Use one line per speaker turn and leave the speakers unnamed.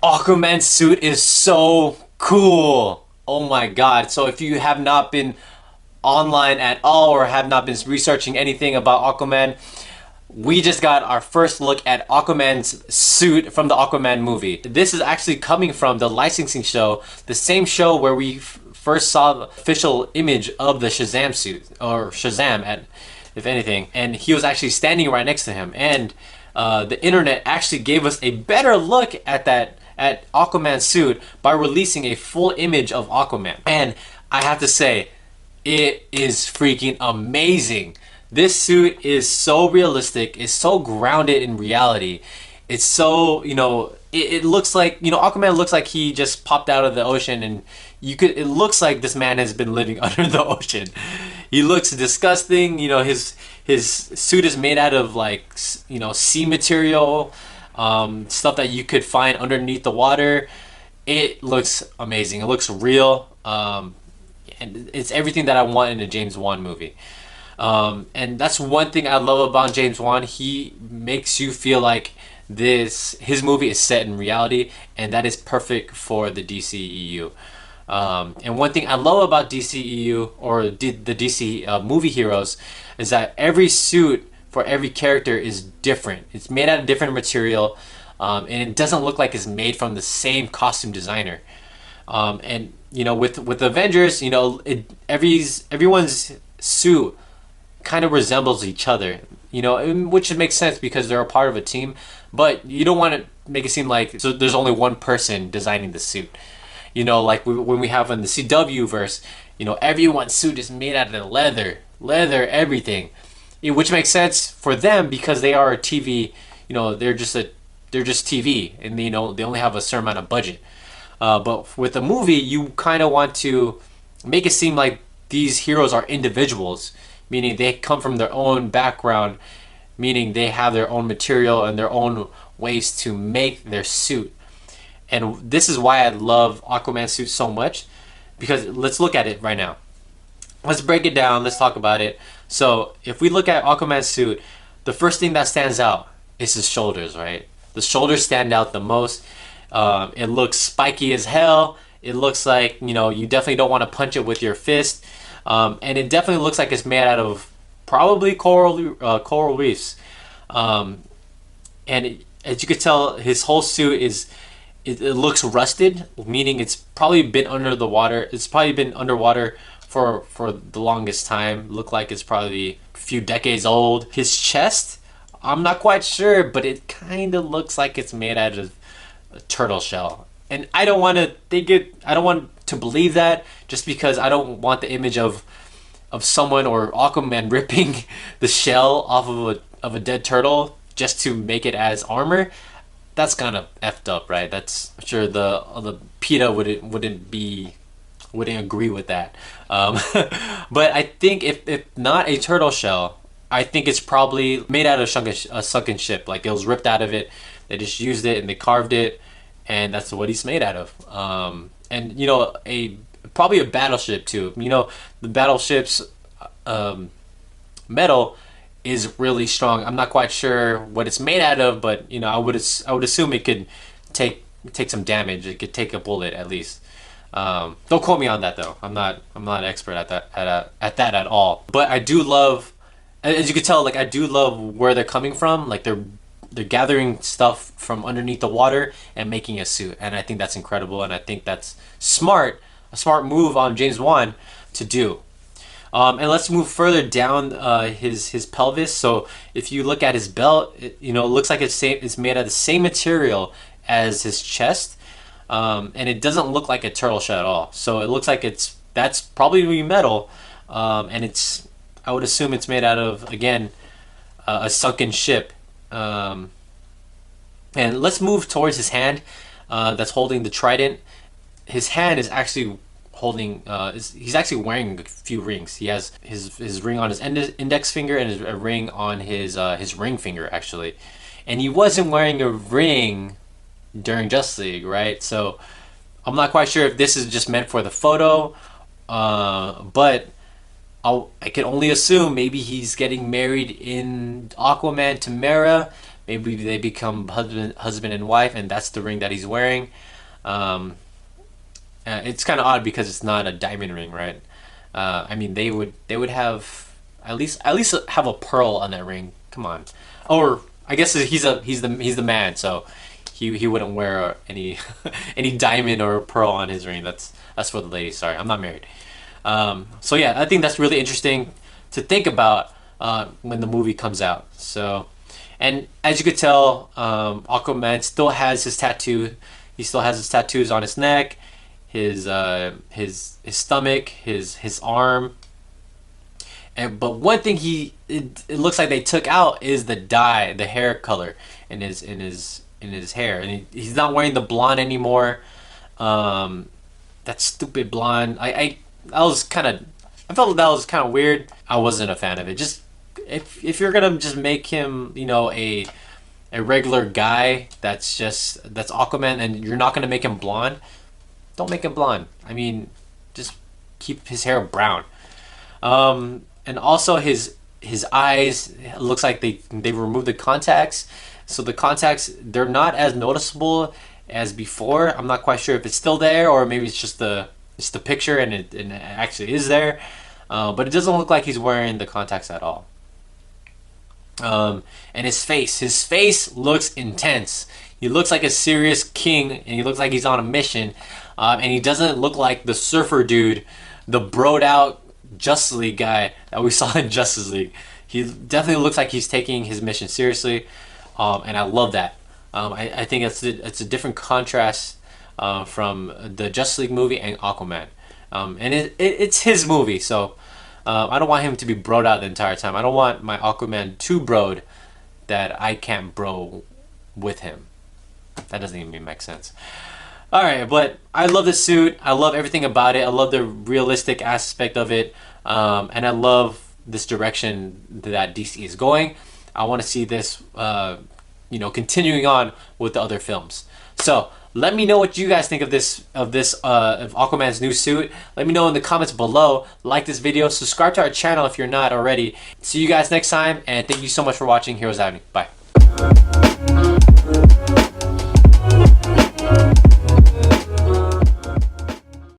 Aquaman suit is so cool. Oh my god. So if you have not been online at all or have not been researching anything about Aquaman, we just got our first look at Aquaman's suit from the Aquaman movie. This is actually coming from the licensing show, the same show where we first saw the official image of the Shazam suit, or Shazam at, if anything, and he was actually standing right next to him. And the internet actually gave us a better look at Aquaman's suit by releasing a full image of Aquaman. And I have to say, it is freaking amazing. This suit is so realistic, it's so grounded in reality. It's so, it looks like, Aquaman looks like he just popped out of the ocean, and it looks like this man has been living under the ocean. He looks disgusting, his suit is made out of like, sea material, stuff that you could find underneath the water. It looks amazing. It looks real. And it's everything that I want in a James Wan movie. And that's one thing I love about James Wan. He makes you feel like his movie is set in reality, and that is perfect for the DCEU. And one thing I love about DCEU, or the DC movie heroes, is that every suit for every character is different. It's made out of different material, and it doesn't look like it's made from the same costume designer. And with Avengers, everyone's suit kind of resembles each other, which makes sense because they're a part of a team. But you don't want to make it seem like there's only one person designing the suit. Like when we have in the CW verse, everyone's suit is made out of leather, everything, which makes sense for them because they are a TV. They're just TV, and they only have a certain amount of budget. But with a movie, you kind of want to make it seem like these heroes are individuals, meaning they come from their own background, meaning they have their own material and their own ways to make their suit. And this is why I love Aquaman suit so much, because let's look at it right now. Let's break it down. Let's talk about it. So if we look at Aquaman's suit, the first thing that stands out is his shoulders, right? The shoulders stand out the most. It looks spiky as hell. It looks like, you definitely don't want to punch it with your fist. And it definitely looks like it's made out of probably coral reefs. As you could tell, his whole suit it looks rusted, meaning it's probably been under the water. It's probably been underwater for the longest time. Look like it's probably a few decades old. His chest, I'm not quite sure, but it kind of looks like it's made out of a turtle shell. And I don't want to think it. I don't want to believe that, just because I don't want the image of someone or Aquaman ripping the shell off of a dead turtle just to make it as armor. That's kind of effed up, right? That's, I'm sure the PETA wouldn't agree with that. But I think if not a turtle shell, I think it's probably made out of a sunken ship. Like, it was ripped out of it. They just used it and they carved it, and that's what he's made out of. And probably a battleship too. The battleship's metal is really strong. I'm not quite sure what it's made out of, but I would assume it could take some damage. It could take a bullet at least. Don't quote me on that though. I'm not an expert at that at all. But I do love, as you can tell, like, I do love where they're coming from. Like, they're gathering stuff from underneath the water and making a suit, and I think that's incredible, and I think that's a smart move on James Wan to do. And let's move further down his pelvis. So if you look at his belt, it looks like it's made out of the same material as his chest, and it doesn't look like a turtle shell at all. So it looks like that's probably metal, and I would assume it's made out of, again, a sunken ship. And let's move towards his hand that's holding the trident. His hand is actually holding, he's actually wearing a few rings. He has his ring on his index finger and a ring on his ring finger, actually. And he wasn't wearing a ring during Justice League, right? So I'm not quite sure if this is just meant for the photo, but I can only assume maybe he's getting married in Aquaman to Mera. maybe they become husband and wife, and that's the ring that he's wearing. It's kind of odd because it's not a diamond ring, right? I mean, they would have at least have a pearl on that ring. Come on, or I guess he's the man, so he wouldn't wear any any diamond or pearl on his ring. That's for the ladies. Sorry, I'm not married. So yeah, I think that's really interesting to think about when the movie comes out. So, and as you could tell, Aquaman still has his tattoo. He still has his tattoos on his neck, his stomach, his arm. But one thing it looks like they took out is the dye, the hair color in his hair, and he's not wearing the blonde anymore. That stupid blonde. I felt that was kind of weird. I wasn't a fan of it. Just if you're gonna just make him, a regular guy that's Aquaman, and you're not gonna make him blonde, don't make him blonde. I mean, just keep his hair brown. And also his eyes, it looks like they removed the contacts, so the contacts, they're not as noticeable as before. I'm not quite sure if it's still there or maybe it's just the picture and it actually is there, but it doesn't look like he's wearing the contacts at all. And his face looks intense. He looks like a serious king, and he looks like he's on a mission, and he doesn't look like the surfer dude, the broed out Justice League guy that we saw in Justice League. He definitely looks like he's taking his mission seriously, and I love that. I think it's a different contrast from the Justice League movie and Aquaman, and it's his movie, so I don't want him to be broed out the entire time. I don't want my Aquaman too broed that I can't bro with him. That doesn't even make sense. Alright, but I love the suit. I love everything about it. I love the realistic aspect of it. And I love this direction that DC is going. I want to see this, continuing on with the other films. So let me know what you guys think of of Aquaman's new suit. Let me know in the comments below. Like this video. Subscribe to our channel if you're not already. See you guys next time, and thank you so much for watching Heroes Avenue. Bye.